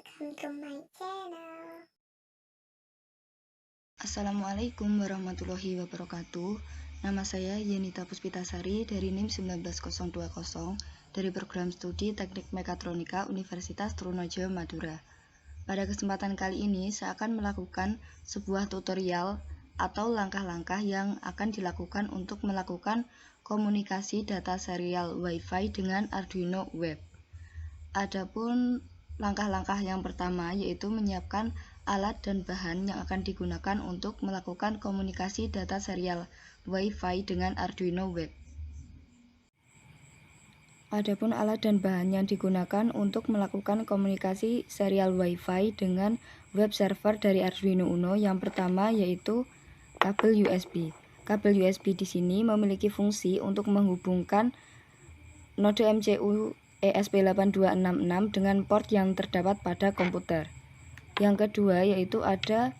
welcome to my channel. Assalamualaikum warahmatullahi wabarakatuh. Nama saya Yenita Puspitasari dari NIM 19020 dari program studi Teknik Mekatronika Universitas Trunojoyo Madura. Pada kesempatan kali ini saya akan melakukan sebuah tutorial atau langkah-langkah yang akan dilakukan untuk melakukan komunikasi data serial Wi-Fi dengan Arduino Web. Adapun langkah-langkah yang pertama yaitu menyiapkan alat dan bahan yang akan digunakan untuk melakukan komunikasi data serial Wi-Fi dengan Arduino Web. Adapun alat dan bahan yang digunakan untuk melakukan komunikasi serial Wi-Fi dengan web server dari Arduino Uno yang pertama yaitu kabel USB. Kabel USB di sini memiliki fungsi untuk menghubungkan node MCU ESP8266 dengan port yang terdapat pada komputer. Yang kedua yaitu ada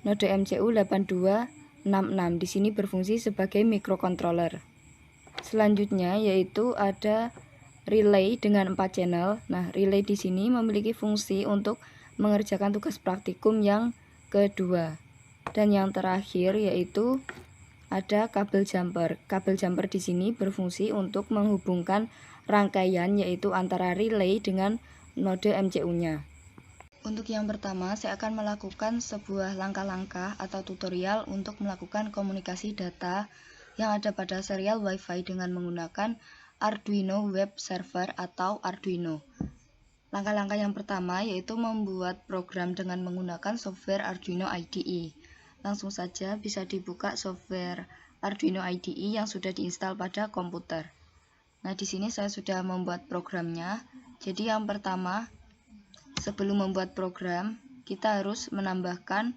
node MCU 8266. Di sini berfungsi sebagai microcontroller. Selanjutnya yaitu ada relay dengan 4 channel. Nah, relay di sini memiliki fungsi untuk mengerjakan tugas praktikum yang kedua. Dan yang terakhir yaitu ada kabel jumper. Kabel jumper di sini berfungsi untuk menghubungkan rangkaian yaitu antara relay dengan node MCU-nya. Untuk yang pertama, saya akan melakukan sebuah langkah-langkah atau tutorial untuk melakukan komunikasi data yang ada pada serial Wi-Fi dengan menggunakan Arduino Web Server atau Arduino. Langkah-langkah yang pertama yaitu membuat program dengan menggunakan software Arduino IDE. Langsung saja bisa dibuka software Arduino IDE yang sudah diinstal pada komputer. Nah, di sini saya sudah membuat programnya. Jadi yang pertama, sebelum membuat program, kita harus menambahkan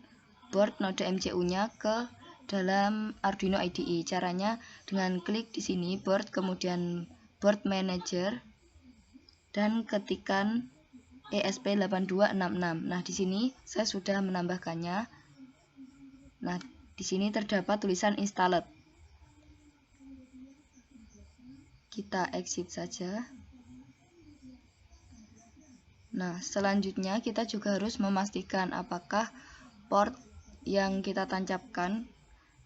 board node MCU-nya ke dalam Arduino IDE. Caranya dengan klik di sini board, kemudian board manager, dan ketikkan ESP8266. Nah, di sini saya sudah menambahkannya. Nah, di sini terdapat tulisan installed. Kita exit saja. Nah, selanjutnya kita juga harus memastikan apakah port yang kita tancapkan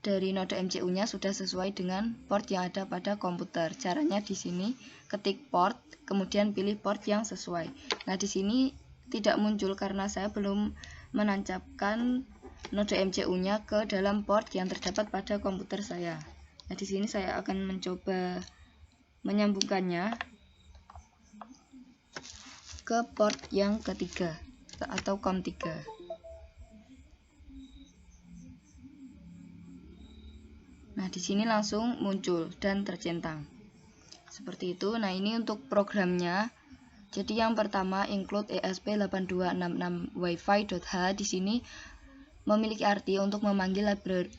dari node MCU-nya sudah sesuai dengan port yang ada pada komputer. Caranya di sini ketik port, kemudian pilih port yang sesuai. Nah, di sini tidak muncul karena saya belum menancapkan node MCU-nya ke dalam port yang terdapat pada komputer saya. Nah, di sini saya akan mencoba menyambungkannya ke port yang ketiga atau COM3. Nah, di sini langsung muncul dan tercentang. Seperti itu. Nah, ini untuk programnya. Jadi yang pertama include ESP8266 Wi-Fi.h di sini memiliki arti untuk memanggil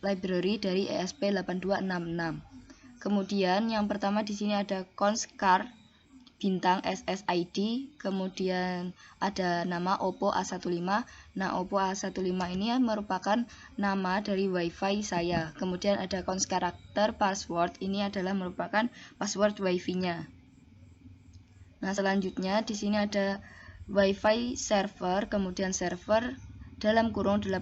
library dari ESP8266. Kemudian yang pertama di sini ada const_card bintang SSID, kemudian ada nama Oppo A15. Nah, Oppo A15 ini merupakan nama dari WiFi saya. Kemudian ada const karakter password, ini adalah merupakan password WiFi-nya. Nah, selanjutnya di sini ada WiFi server, kemudian server dalam kurung 80.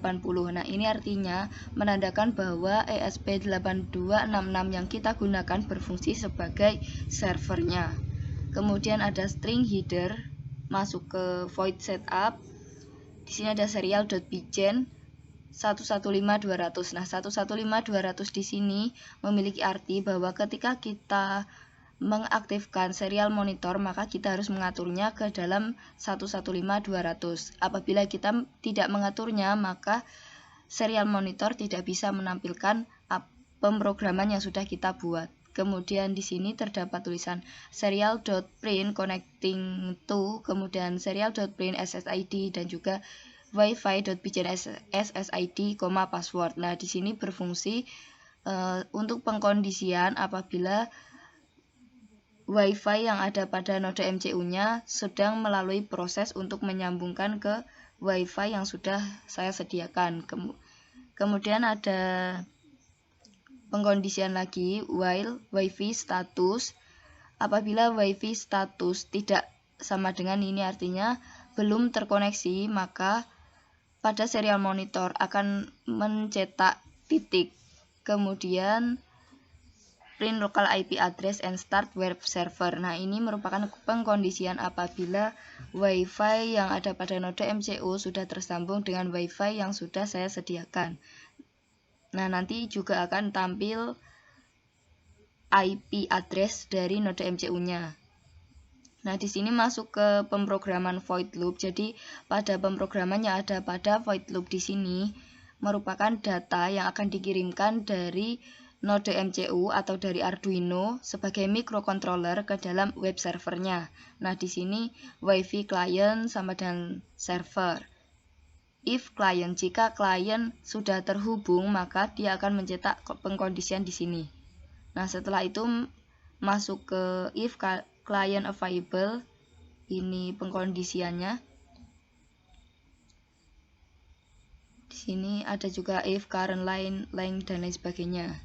Nah, ini artinya menandakan bahwa ESP8266 yang kita gunakan berfungsi sebagai servernya. Kemudian ada string header masuk ke void setup. Di sini ada serial.bgen 115200. Nah, 115200 di sini memiliki arti bahwa ketika kita mengaktifkan serial monitor, maka kita harus mengaturnya ke dalam 115200. Apabila kita tidak mengaturnya, maka serial monitor tidak bisa menampilkan pemrograman yang sudah kita buat. Kemudian di sini terdapat tulisan serial.print connecting to, kemudian serial.print SSID dan juga wifi.bgen SSID, password. Nah, di sini berfungsi untuk pengkondisian apabila Wi-Fi yang ada pada node MCU-nya sedang melalui proses untuk menyambungkan ke Wi-Fi yang sudah saya sediakan. Kemudian ada pengkondisian lagi, while Wi-Fi status. Apabila Wi-Fi status tidak sama dengan ini, artinya belum terkoneksi, maka pada serial monitor akan mencetak titik, kemudian print local IP address and start web server. Nah, ini merupakan pengkondisian apabila WiFi yang ada pada node MCU sudah tersambung dengan WiFi yang sudah saya sediakan. Nah, nanti juga akan tampil IP address dari node MCU-nya. Nah, di sini masuk ke pemrograman void loop. Jadi, pada pemrograman yang ada pada void loop di sini merupakan data yang akan dikirimkan dari node MCU atau dari Arduino sebagai microcontroller ke dalam web servernya. Nah, di sini Wi-Fi client sama dengan server. If client, jika klien sudah terhubung, maka dia akan mencetak pengkondisian di sini. Nah, setelah itu masuk ke if client available, ini pengkondisiannya. Di sini ada juga if current line dan lain sebagainya.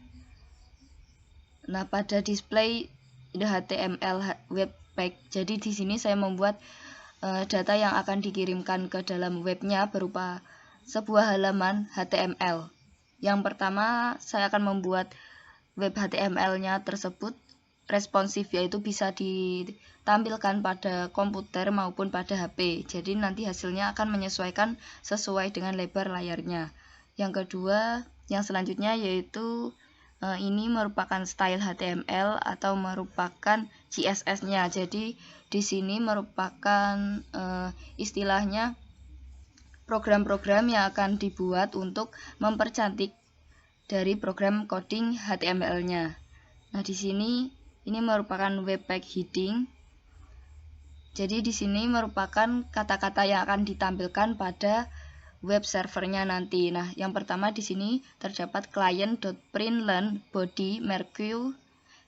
Nah, pada display the HTML web page. Jadi di sini saya membuat data yang akan dikirimkan ke dalam webnya berupa sebuah halaman HTML. Yang pertama, saya akan membuat web HTML-nya tersebut responsif, yaitu bisa ditampilkan pada komputer maupun pada HP. Jadi nanti hasilnya akan menyesuaikan sesuai dengan lebar layarnya. Yang kedua, yang selanjutnya yaitu ini merupakan style HTML atau merupakan CSS-nya. Jadi di sini merupakan istilahnya program-program yang akan dibuat untuk mempercantik dari program coding HTML-nya. Nah, di sini ini merupakan webpack heading. Jadi di sini merupakan kata-kata yang akan ditampilkan pada web servernya nanti. Nah, yang pertama di sini terdapat client.println body Merkyu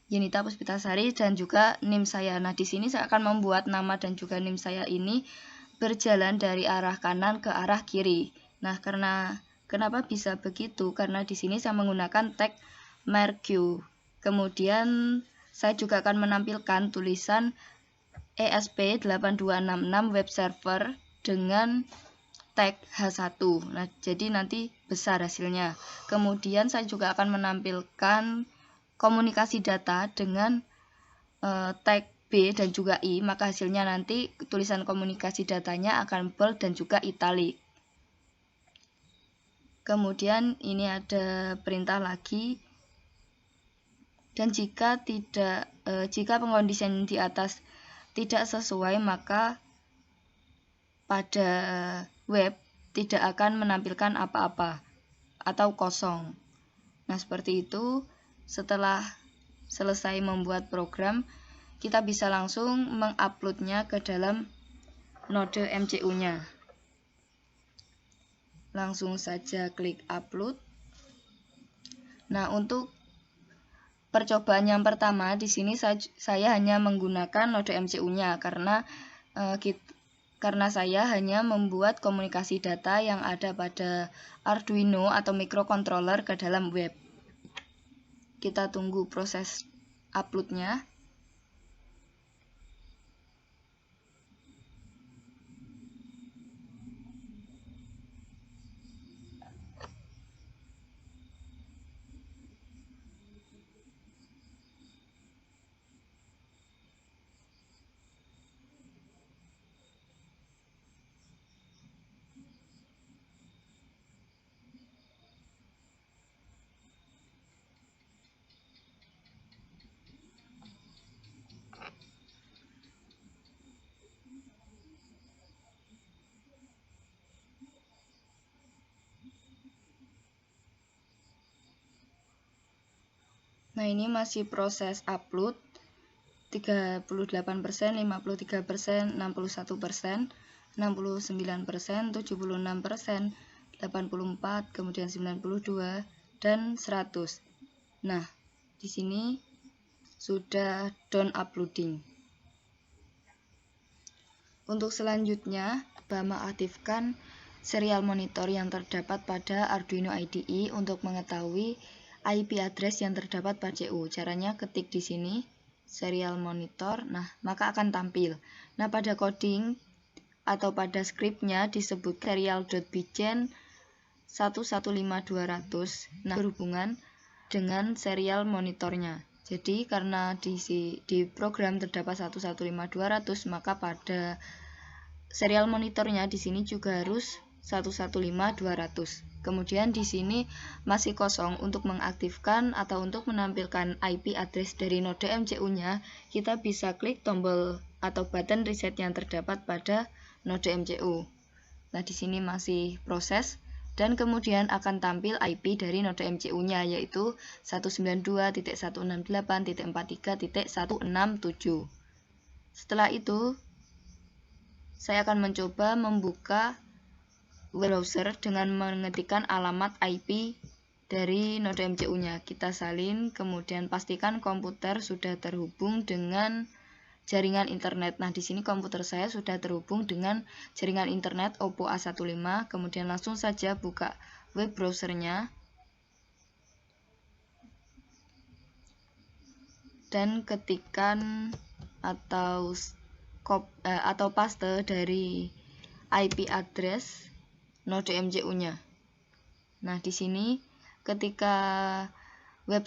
Yunita Puspitasari dan juga NIM saya. Nah, di sini saya akan membuat nama dan juga NIM saya ini berjalan dari arah kanan ke arah kiri. Nah, kenapa bisa begitu? Karena di sini saya menggunakan tag Merkyu. Kemudian saya juga akan menampilkan tulisan ESP8266 web server dengan tag H1. Nah, jadi nanti besar hasilnya. Kemudian saya juga akan menampilkan komunikasi data dengan tag B dan juga I, maka hasilnya nanti tulisan komunikasi datanya akan bold dan juga italic. Kemudian ini ada perintah lagi. Dan jika pengkondisian di atas tidak sesuai, maka pada web tidak akan menampilkan apa-apa atau kosong. Nah, seperti itu. Setelah selesai membuat program, kita bisa langsung menguploadnya ke dalam node MCU-nya. Langsung saja klik upload. Nah, untuk percobaan yang pertama di sini saya hanya menggunakan node MCU-nya karena saya hanya membuat komunikasi data yang ada pada Arduino atau microcontroller ke dalam web. Kita tunggu proses uploadnya. Nah, ini masih proses upload. 38%, 53%, 61%, 69%, 76%, 84, kemudian 92 dan 100. Nah, di sini sudah done uploading. Untuk selanjutnya, mengaktifkan serial monitor yang terdapat pada Arduino IDE untuk mengetahui IP address yang terdapat pada CU. Caranya ketik di sini serial monitor, nah maka akan tampil. Nah, pada coding atau pada skripnya disebut serial.bgen 115200. Nah, berhubungan dengan serial monitornya. Jadi karena di program terdapat 115200, maka pada serial monitornya di sini juga harus 115200. Kemudian di sini masih kosong. Untuk mengaktifkan atau untuk menampilkan IP address dari node MCU-nya, kita bisa klik tombol atau button reset yang terdapat pada node MCU. Nah, di sini masih proses dan kemudian akan tampil IP dari node MCU-nya, yaitu 192.168.43.167. Setelah itu, saya akan mencoba membuka web browser dengan mengetikkan alamat IP dari node MCU-nya. Kita salin, kemudian pastikan komputer sudah terhubung dengan jaringan internet. Nah, di sini komputer saya sudah terhubung dengan jaringan internet Oppo A15. Kemudian langsung saja buka web browsernya dan ketikkan atau paste dari IP address node MCU-nya. Nah, di sini ketika web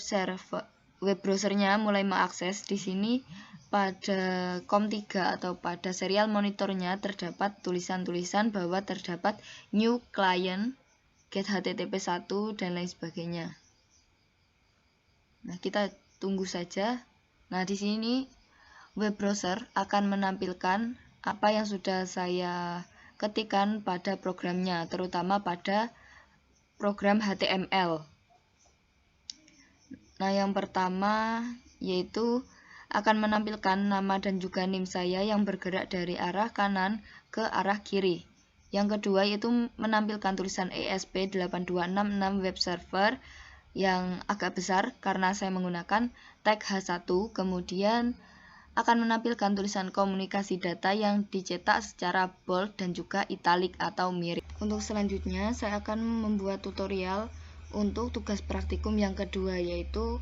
browsernya mulai mengakses, di sini pada COM3 atau pada serial monitornya terdapat tulisan-tulisan bahwa terdapat new client, get HTTP 1 dan lain sebagainya. Nah, kita tunggu saja. Nah, di sini web browser akan menampilkan apa yang sudah saya ketikkan pada programnya, terutama pada program HTML. Nah, yang pertama yaitu akan menampilkan nama dan juga NIM saya yang bergerak dari arah kanan ke arah kiri. Yang kedua yaitu menampilkan tulisan ESP8266 web server yang agak besar karena saya menggunakan tag H1. Kemudian akan menampilkan tulisan komunikasi data yang dicetak secara bold dan juga italic atau mirip. Untuk selanjutnya saya akan membuat tutorial untuk tugas praktikum yang kedua, yaitu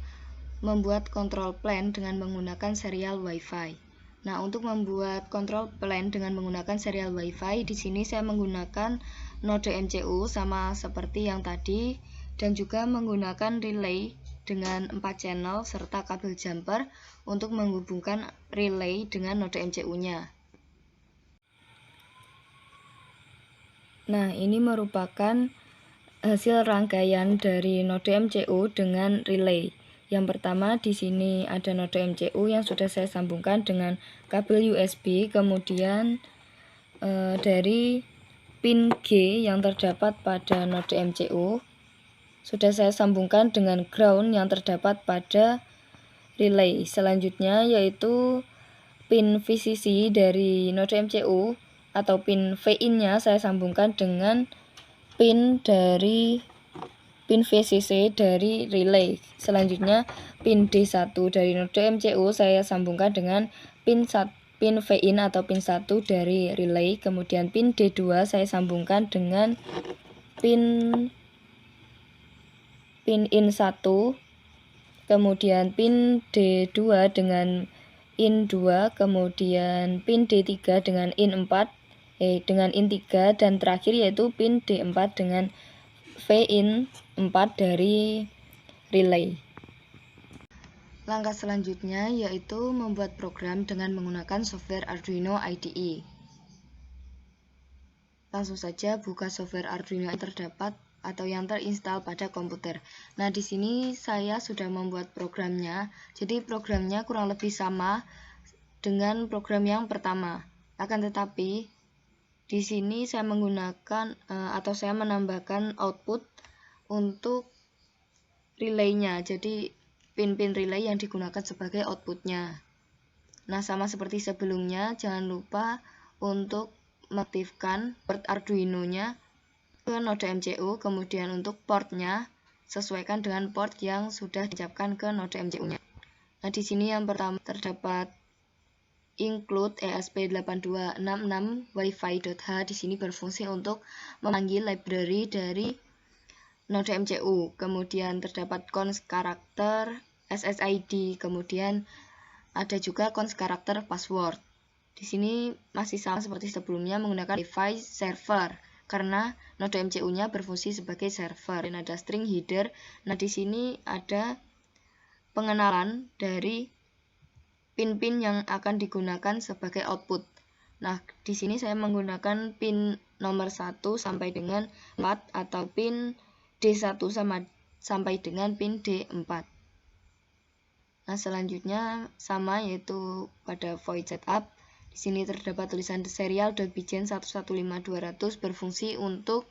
membuat control plane dengan menggunakan serial WiFi. Nah, untuk membuat control plane dengan menggunakan serial WiFi, di sini saya menggunakan node MCU sama seperti yang tadi dan juga menggunakan relay dengan 4 channel serta kabel jumper untuk menghubungkan relay dengan node MCU-nya. Nah, ini merupakan hasil rangkaian dari node MCU dengan relay. Yang pertama di sini ada node MCU yang sudah saya sambungkan dengan kabel USB, kemudian dari pin G yang terdapat pada node MCU sudah saya sambungkan dengan ground yang terdapat pada relay. Selanjutnya yaitu pin VCC dari node MCU atau pin VIN-nya saya sambungkan dengan pin VCC dari relay. Selanjutnya pin D1 dari node MCU saya sambungkan dengan pin VIN atau pin 1 dari relay. Kemudian pin D2 saya sambungkan dengan pin in 1. Kemudian pin D2 dengan in 2, kemudian pin D3 dengan in 4, dengan in 3, dan terakhir yaitu pin D4 dengan VIN 4 dari relay. Langkah selanjutnya yaitu membuat program dengan menggunakan software Arduino IDE. Langsung saja buka software Arduino yang terdapat atau yang terinstall pada komputer. Nah, di sini saya sudah membuat programnya. Jadi programnya kurang lebih sama dengan program yang pertama. Akan tetapi di sini saya menggunakan atau saya menambahkan output untuk relaynya. Jadi pin-pin relay yang digunakan sebagai outputnya. Nah, sama seperti sebelumnya, jangan lupa untuk mengaktifkan port Arduino-nya ke node MCU, kemudian untuk portnya sesuaikan dengan port yang sudah disiapkan ke node MCU-nya. Nah, di sini yang pertama terdapat include ESP8266 wifi.h. Di sini berfungsi untuk memanggil library dari node MCU. Kemudian terdapat cons karakter, SSID, kemudian ada juga cons karakter password. Di sini masih sama seperti sebelumnya menggunakan Wi-Fi server karena node MCU-nya berfungsi sebagai server dan ada string header. Nah, di sini ada pengenalan dari pin-pin yang akan digunakan sebagai output. Nah, di sini saya menggunakan pin nomor 1 sampai dengan 4 atau pin D1 sampai dengan pin D4. Nah, selanjutnya sama, yaitu pada void setup. Di sini terdapat tulisan serial.bgen 115200 berfungsi untuk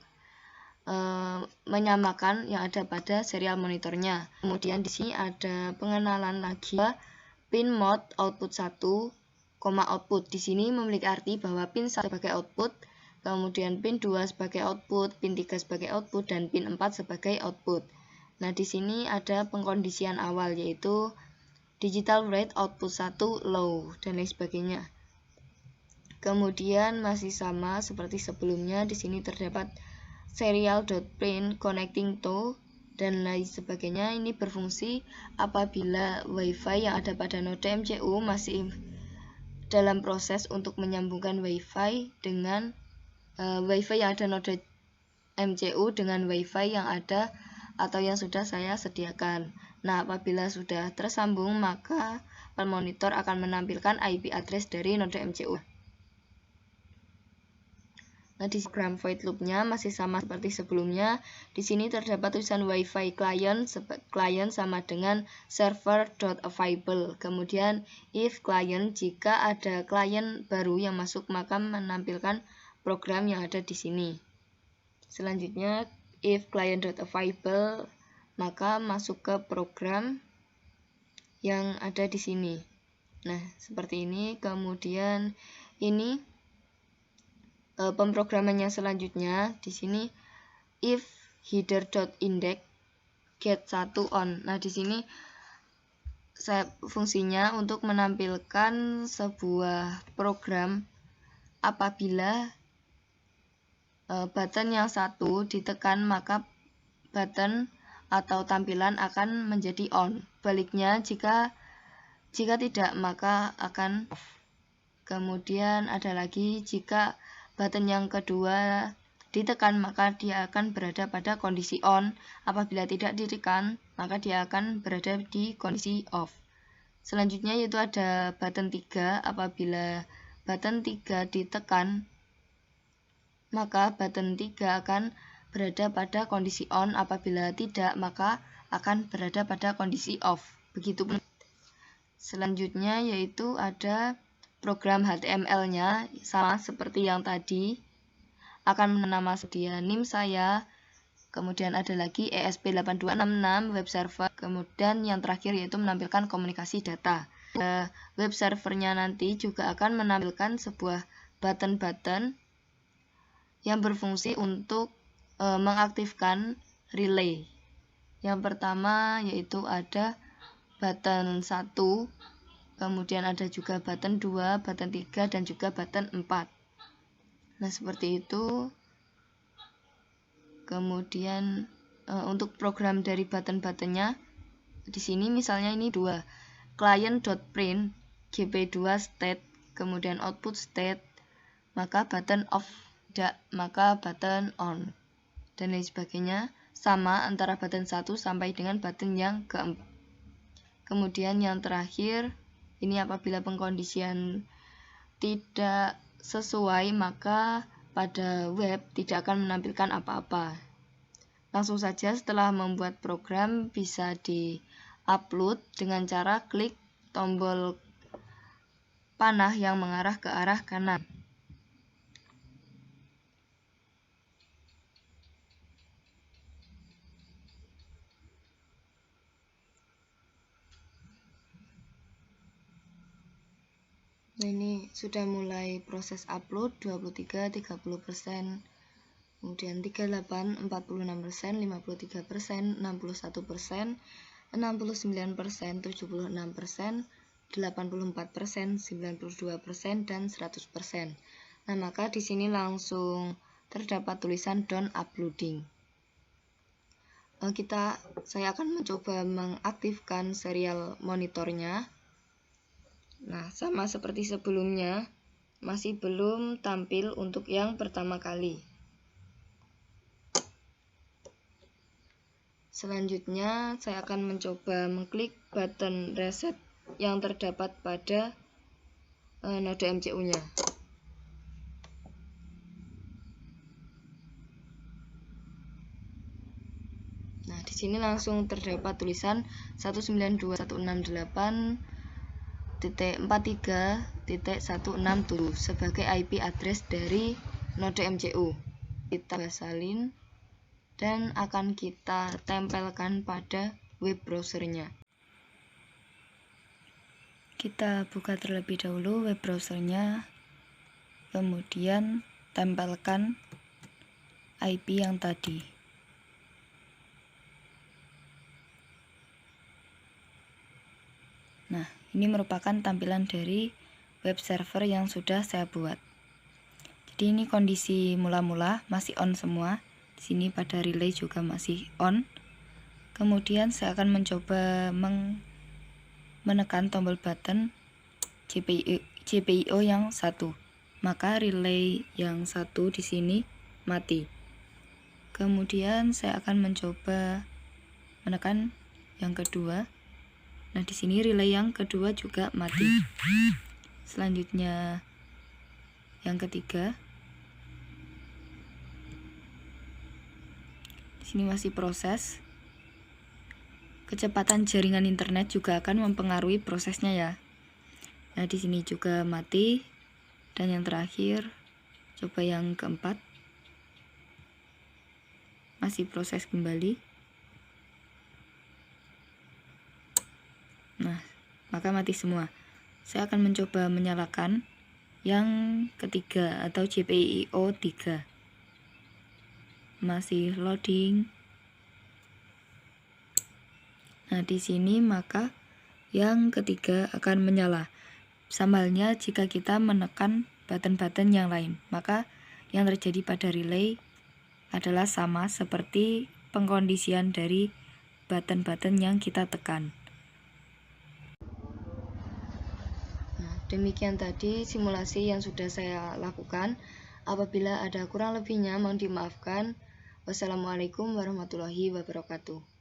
menyamakan yang ada pada serial monitornya. Kemudian di sini ada pengenalan lagi pin mode output 1, output. Di sini memiliki arti bahwa pin 1 sebagai output, kemudian pin 2 sebagai output, pin 3 sebagai output, dan pin 4 sebagai output. Nah, di sini ada pengkondisian awal, yaitu digital rate output 1 low, dan lain sebagainya. Kemudian masih sama seperti sebelumnya, di sini terdapat serial.print connecting to dan lain sebagainya. Ini berfungsi apabila WiFi yang ada pada node MCU masih dalam proses untuk menyambungkan WiFi dengan WiFi yang ada node MCU dengan WiFi yang ada atau yang sudah saya sediakan. Nah, apabila sudah tersambung, maka monitor akan menampilkan IP address dari node MCU. Nah, di program void loop-nya masih sama seperti sebelumnya. Di sini terdapat tulisan Wi-Fi client sama dengan server.available. Kemudian if client, jika ada klien baru yang masuk maka menampilkan program yang ada di sini. Selanjutnya if client.available, maka masuk ke program yang ada di sini. Nah, seperti ini. Kemudian ini pemrogramannya selanjutnya. Di sini if header.index get 1 on. Nah, di sini fungsinya untuk menampilkan sebuah program apabila button yang satu ditekan, maka button atau tampilan akan menjadi on. Baliknya, jika tidak maka akan off. Kemudian ada lagi, jika button yang kedua ditekan maka dia akan berada pada kondisi on. Apabila tidak ditekan maka dia akan berada di kondisi off. Selanjutnya yaitu ada button 3. Apabila button 3 ditekan maka button 3 akan berada pada kondisi on. Apabila tidak maka akan berada pada kondisi off. Begitu. Selanjutnya yaitu ada program HTML-nya sama seperti yang tadi, akan nama sedia NIM saya, kemudian ada lagi ESP8266 web server, kemudian yang terakhir yaitu menampilkan komunikasi data. Web servernya nanti juga akan menampilkan sebuah button-button yang berfungsi untuk mengaktifkan relay. Yang pertama yaitu ada button 1, kemudian ada juga button 2, button 3, dan juga button 4. Nah, seperti itu. Kemudian untuk program dari button-buttonnya, di sini misalnya ini 2. Client.print gp2 state, kemudian output state, maka button off, tidak, maka button on, dan lain sebagainya. Sama antara button 1 sampai dengan button yang keempat. Kemudian yang terakhir, ini apabila pengkondisian tidak sesuai maka pada web tidak akan menampilkan apa-apa. Langsung saja setelah membuat program bisa di-upload dengan cara klik tombol panah yang mengarah ke arah kanan. Nah, ini sudah mulai proses upload 23-30%, kemudian 38, 46%, 53%, 61%, 69%, 76%, 84%, 92%, dan 100%. Nah, maka di sini langsung terdapat tulisan done uploading. Saya akan mencoba mengaktifkan serial monitornya. Nah, sama seperti sebelumnya, masih belum tampil untuk yang pertama kali. Selanjutnya, saya akan mencoba mengklik button reset yang terdapat pada node MCU-nya. Nah, di sini langsung terdapat tulisan 192.168.43.167 sebagai IP address dari node MCU. Kita salin dan akan kita tempelkan pada web browsernya. Kita buka terlebih dahulu web browsernya, kemudian tempelkan IP yang tadi. Nah, ini merupakan tampilan dari web server yang sudah saya buat. Jadi ini kondisi mula-mula masih on semua. Di sini pada relay juga masih on. Kemudian saya akan mencoba menekan tombol button GPIO yang satu. Maka relay yang satu di sini mati. Kemudian saya akan mencoba menekan yang kedua. Nah, di sini relay yang kedua juga mati. Selanjutnya yang ketiga. Di sini masih proses. Kecepatan jaringan internet juga akan mempengaruhi prosesnya ya. Nah, di sini juga mati. Dan yang terakhir, coba yang keempat. Masih proses kembali. Nah, maka mati semua. Saya akan mencoba menyalakan yang ketiga atau GPIO 3. Masih loading. Nah, di sini maka yang ketiga akan menyala. Sama halnya jika kita menekan button-button yang lain, maka yang terjadi pada relay adalah sama seperti pengkondisian dari button-button yang kita tekan. Demikian tadi simulasi yang sudah saya lakukan. Apabila ada kurang lebihnya mohon dimaafkan. Wassalamualaikum warahmatullahi wabarakatuh.